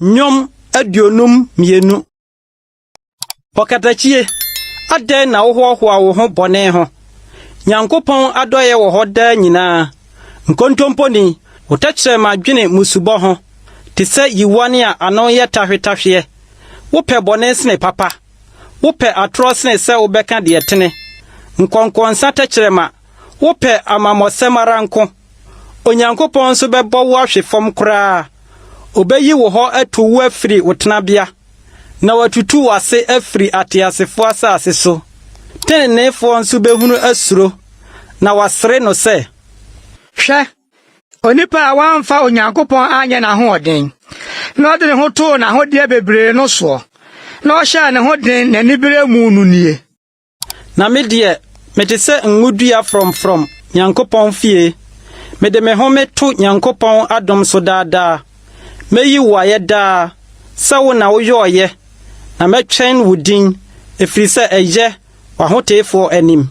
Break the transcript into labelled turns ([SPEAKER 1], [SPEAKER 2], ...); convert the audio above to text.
[SPEAKER 1] Nyom aduonum mienu. Okatachie ade na wo ho bone ho. Nyankopon adoye wo ho da nyina. Nkontomponi wotakyere madwene musubo ho. Te se yiwane a ano ye tahwetahwe. Wo pe bone sene papa. Wo pe atro sene se wo beka de etene. Nkonkonsa takyere ma. Wo pe amamosemara nko. Onyankopon so bebo wo ahwe fom kra. Obeyi wo ho atowu afiri wotenabia. Na watutu wase afiri atiasefo asase so. Tenenefo nso behunu asuro. Na wasere no se.
[SPEAKER 2] Hwe. Onipa awamfa Onyankopon anye na ho oden. Na ode ne ho to na ho de bebre no so. Na o hya ne ho den na nibere mu nu nie.
[SPEAKER 1] Na me de mete se nwudua from Nyankopon fie. Me de me ho meto Nyankopon adom so daada. Meyi waye da sawo na wo yoye na metwen wudin efiri se eye wa hotefo anim.